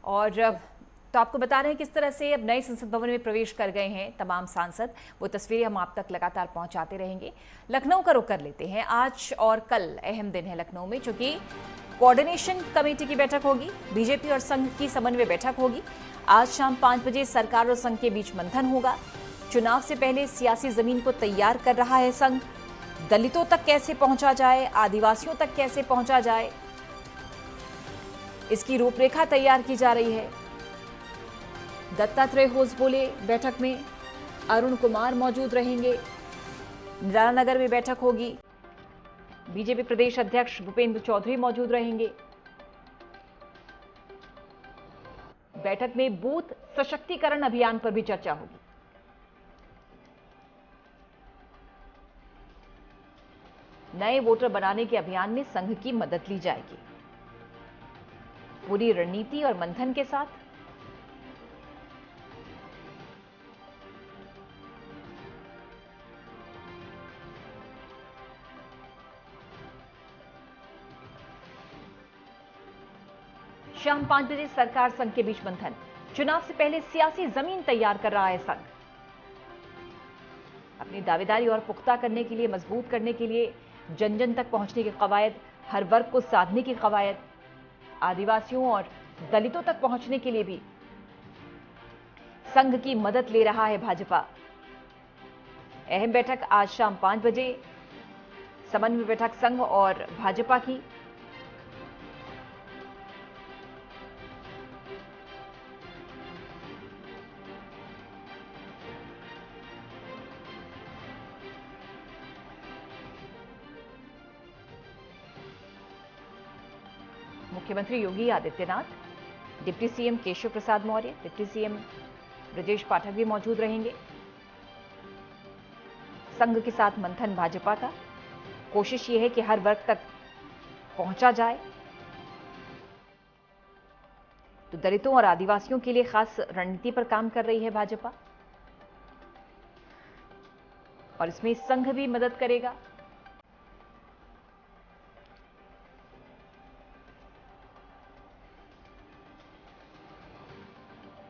और तो आपको बता रहे हैं किस तरह से अब नए संसद भवन में प्रवेश कर गए हैं तमाम सांसद। वो तस्वीरें हम आप तक लगातार पहुंचाते रहेंगे। लखनऊ का रुख कर लेते हैं। आज और कल अहम दिन है लखनऊ में, चूंकि कोऑर्डिनेशन कमेटी की बैठक होगी, बीजेपी और संघ की समन्वय बैठक होगी। आज शाम 5 बजे सरकार और संघ के बीच मंथन होगा। चुनाव से पहले सियासी जमीन को तैयार कर रहा है संघ। दलितों तक कैसे पहुंचा जाए, आदिवासियों तक कैसे पहुंचा जाए, इसकी रूपरेखा तैयार की जा रही है। दत्तात्रेय होसबोले बैठक में, अरुण कुमार मौजूद रहेंगे। नगर में बैठक होगी। बीजेपी प्रदेश अध्यक्ष भूपेंद्र चौधरी मौजूद रहेंगे। बैठक में बूथ सशक्तिकरण अभियान पर भी चर्चा होगी। नए वोटर बनाने के अभियान में संघ की मदद ली जाएगी, पूरी रणनीति और मंथन के साथ। शाम 5 बजे सरकार संघ के बीच मंथन। चुनाव से पहले सियासी जमीन तैयार कर रहा है संघ। अपनी दावेदारी और पुख्ता करने के लिए, मजबूत करने के लिए जन जन तक पहुंचने की कवायद, हर वर्ग को साधने की कवायद, आदिवासियों और दलितों तक पहुंचने के लिए भी संघ की मदद ले रहा है भाजपा। अहम बैठक आज शाम 5 बजे, समन्वय बैठक संघ और भाजपा की। मुख्यमंत्री Yogi Adityanath, deputy CM Keshav Prasad Maurya, deputy CM Brajesh Pathak भी मौजूद रहेंगे। संघ के साथ मंथन भाजपा का। कोशिश यह है कि हर वर्ग तक पहुंचा जाए। तो दलितों और आदिवासियों के लिए खास रणनीति पर काम कर रही है भाजपा, और इसमें संघ भी मदद करेगा।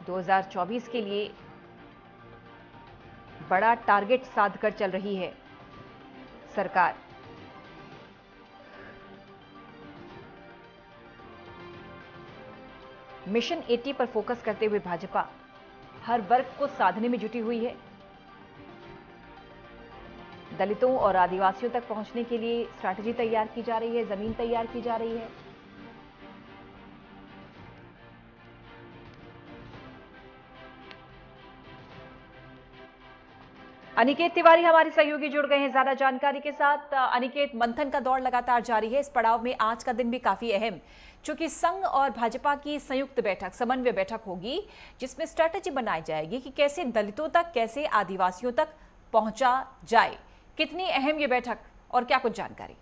दो 2024 के लिए बड़ा टारगेट साध कर चल रही है सरकार। मिशन 80 पर फोकस करते हुए भाजपा हर वर्ग को साधने में जुटी हुई है। दलितों और आदिवासियों तक पहुंचने के लिए स्ट्रैटेजी तैयार की जा रही है, जमीन तैयार की जा रही है। अनिकेत तिवारी हमारे सहयोगी जुड़ गए हैं ज्यादा जानकारी के साथ। अनिकेत, मंथन का दौर लगातार जारी है। इस पड़ाव में आज का दिन भी काफी अहम, चूंकि संघ और भाजपा की संयुक्त बैठक, समन्वय बैठक होगी, जिसमें स्ट्रैटेजी बनाई जाएगी कि कैसे दलितों तक, कैसे आदिवासियों तक पहुंचा जाए। कितनी अहम ये बैठक और क्या कुछ जानकारी?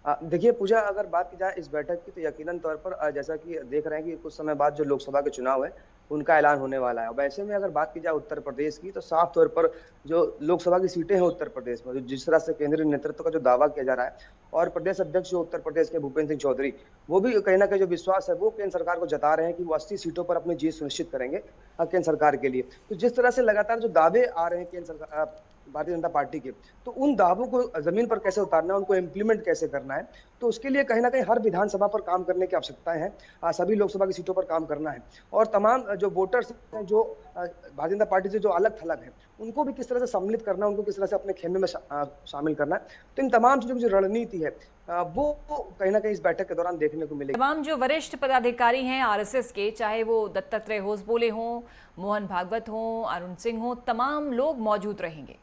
देखिए पूजा, अगर बात की जाए इस बैठक की तो यकीनन तौर पर जैसा कि देख रहे हैं कि कुछ समय बाद जो लोकसभा के चुनाव है उनका ऐलान होने वाला है। वैसे में अगर बात की जाए उत्तर प्रदेश की, तो साफ तौर पर जो लोकसभा की सीटें हैं उत्तर प्रदेश में, जो जिस तरह से केंद्रीय नेतृत्व का जो दावा किया जा रहा है, और प्रदेश अध्यक्ष जो उत्तर प्रदेश के भूपेंद्र सिंह चौधरी, वो भी कहीं ना कहीं जो विश्वास है वो केंद्र सरकार को जता रहे हैं कि वो 80 सीटों पर अपनी जीत सुनिश्चित करेंगे केंद्र सरकार के लिए। तो जिस तरह से लगातार जो दावे आ रहे हैं केंद्र सरकार, भारतीय जनता पार्टी के, तो उन दावों को जमीन पर कैसे उतारना है, उनको इम्प्लीमेंट कैसे करना है, तो उसके लिए कहीं ना कहीं हर विधानसभा पर काम करने की आवश्यकताएं हैं। सभी लोकसभा की सीटों पर काम करना है, और तमाम जो वोटर्स हैं जो भारतीय जनता पार्टी से जो अलग थलग है, उनको भी किस तरह से सम्मिलित करना है, उनको किस तरह से अपने खेमे में शामिल करना है। तो इन तमाम चीजों की जो रणनीति है वो कहीं ना कहीं इस बैठक के दौरान देखने को मिलेगी। तमाम जो वरिष्ठ पदाधिकारी हैं आरएसएस के, चाहे वो दत्तात्रेय होसबोले हों, मोहन भागवत हों, अरुण सिंह हों, तमाम लोग मौजूद रहेंगे।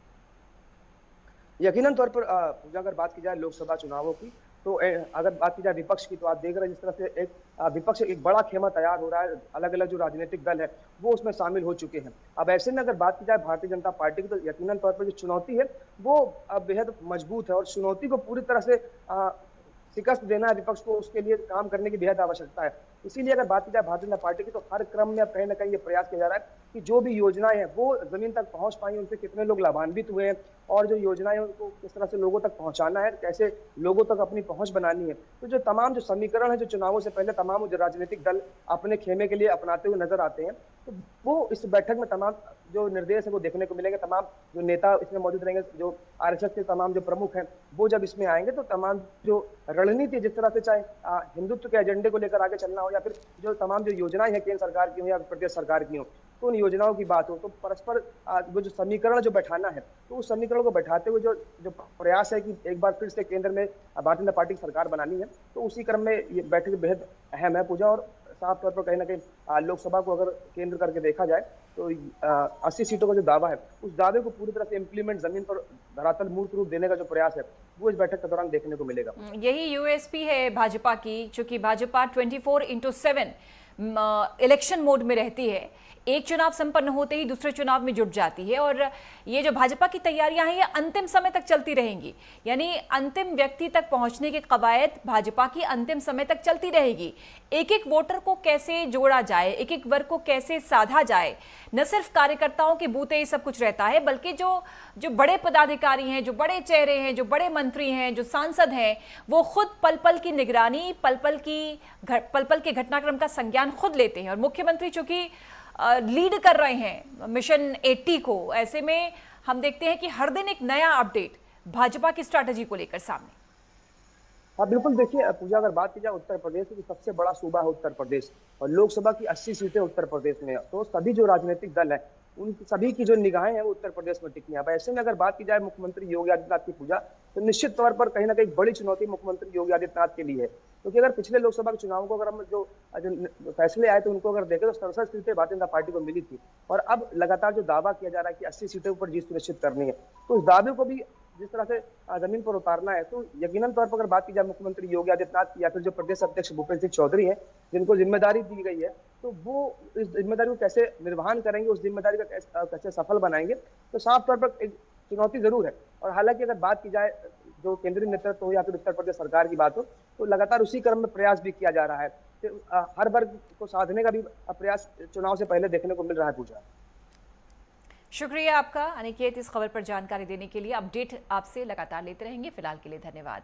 यकीनन तौर पर अगर बात की जाए लोकसभा चुनावों की, तो अगर बात की जाए विपक्ष की, तो आप देख रहे हैं जिस तरह से एक विपक्ष एक बड़ा खेमा तैयार हो रहा है। अलग अलग जो राजनीतिक दल है वो उसमें शामिल हो चुके हैं। अब ऐसे में अगर बात की जाए भारतीय जनता पार्टी की, तो यकीनन तौर पर जो चुनौती है वो बेहद मजबूत है, और चुनौती को पूरी तरह से शिकस्त देना है विपक्ष को, उसके लिए काम करने की बेहद आवश्यकता है। इसीलिए अगर बात की जाए भारतीय जनता पार्टी की, तो हर क्रम में अब कहीं ना कहीं ये प्रयास किया जा रहा है कि जो भी योजनाएं हैं वो जमीन तक पहुंच पाई, उनसे कितने लोग लाभान्वित हुए हैं, और जो योजनाएं हैं उनको किस तरह से लोगों तक पहुंचाना है, कैसे लोगों तक अपनी पहुंच बनानी है। तो जो तमाम जो समीकरण है, जो चुनावों से पहले तमाम जो राजनीतिक दल अपने खेमे के लिए अपनाते हुए नजर आते हैं, तो वो इस बैठक में तमाम जो निर्देश है वो देखने को मिलेंगे। तमाम जो नेता इसमें मौजूद रहेंगे, जो आरएसएस के तमाम जो प्रमुख हैं, वो जब इसमें आएंगे तो तमाम जो रणनीति, जिस तरह से चाहे हिंदुत्व के एजेंडे को लेकर आगे चलना हो, या फिर जो तमाम जो योजनाएं हैं केंद्र सरकार की हो या प्रदेश सरकार की हो, तो उन योजनाओं की बात हो, तो परस्पर वो जो समीकरण जो बैठाना है, तो उस समीकरण को बैठाते हुए जो जो प्रयास है कि एक बार फिर से केंद्र में भारतीय जनता पार्टी की सरकार बनानी है, तो उसी क्रम में ये बैठक बेहद अहम है पूजा। और साफ तौर पर कहीं ना कहीं लोकसभा को अगर केंद्र करके देखा जाए तो 80 सीटों का जो दावा है, उस दावे को पूरी तरह से इम्प्लीमेंट, जमीन पर धरातल मूर्त रूप देने का जो प्रयास है, वो इस बैठक के दौरान देखने को मिलेगा। यही यूएसपी है भाजपा की, चूंकि भाजपा 24/7 इलेक्शन मोड में रहती है। एक चुनाव संपन्न होते ही दूसरे चुनाव में जुट जाती है, और ये जो भाजपा की तैयारियां हैं ये अंतिम समय तक चलती रहेंगी। यानी अंतिम व्यक्ति तक पहुंचने की कवायद भाजपा की अंतिम समय तक चलती रहेगी। एक एक वोटर को कैसे जोड़ा जाए, एक एक वर्ग को कैसे साधा जाए, न सिर्फ कार्यकर्ताओं के बूते ये सब कुछ रहता है, बल्कि जो बड़े पदाधिकारी हैं, जो बड़े चेहरे हैं, जो बड़े मंत्री हैं, जो सांसद हैं, वो खुद पल पल की निगरानी, पल पल के घटनाक्रम का संज्ञान खुद लेते हैं। और मुख्यमंत्री चूंकि लीड कर रहे हैं मिशन 80 को, ऐसे में हम देखते हैं कि हर दिन एक नया अपडेट भाजपा की स्ट्रैटेजी को लेकर सामने। हाँ बिल्कुल, देखिए पूजा, अगर बात की जाए उत्तर प्रदेश की, सबसे बड़ा सूबा है उत्तर प्रदेश, और लोकसभा की 80 सीटें उत्तर प्रदेश में है, तो सभी जो राजनीतिक दल है उन सभी की जो निगाहें हैं वो उत्तर प्रदेश में टिकी हैं। अब ऐसे में अगर बात की जाए मुख्यमंत्री योगी आदित्यनाथ की पूजा, तो निश्चित तौर पर कहीं ना कहीं बड़ी चुनौती मुख्यमंत्री योगी आदित्यनाथ के लिए है, क्योंकि अगर पिछले लोकसभा के चुनावों को अगर हम जो फैसले आए तो उनको अगर देखें तो 67 सीटें भारतीय जनता पार्टी को मिली थी, और अब लगातार जो दावा किया जा रहा है कि 80 सीटों पर जीत सुनिश्चित करनी है, तो उस दावे को भी जिस तरह से जमीन पर उतारना है, तो यकीनन तौर पर अगर बात की जाए मुख्यमंत्री योगी आदित्यनाथ की, या फिर जो प्रदेश अध्यक्ष भूपेंद्र सिंह चौधरी है, जिनको जिम्मेदारी दी गई है, तो वो इस जिम्मेदारी को कैसे निर्वहन करेंगे, उस जिम्मेदारी का कैसे सफल बनाएंगे, तो साफ तौर पर एक चुनौती जरूर है। और हालांकि अगर बात की जाए जो केंद्रीय नेतृत्व हो या फिर उत्तर प्रदेश सरकार की बात हो, तो लगातार उसी क्रम में प्रयास भी किया जा रहा है कि हर वर्ग को साधने का भी प्रयास चुनाव से पहले देखने को मिल रहा है पूजा। शुक्रिया आपका अनिकेत, इस खबर पर जानकारी देने के लिए। अपडेट आपसे लगातार लेते रहेंगे। फिलहाल के लिए धन्यवाद।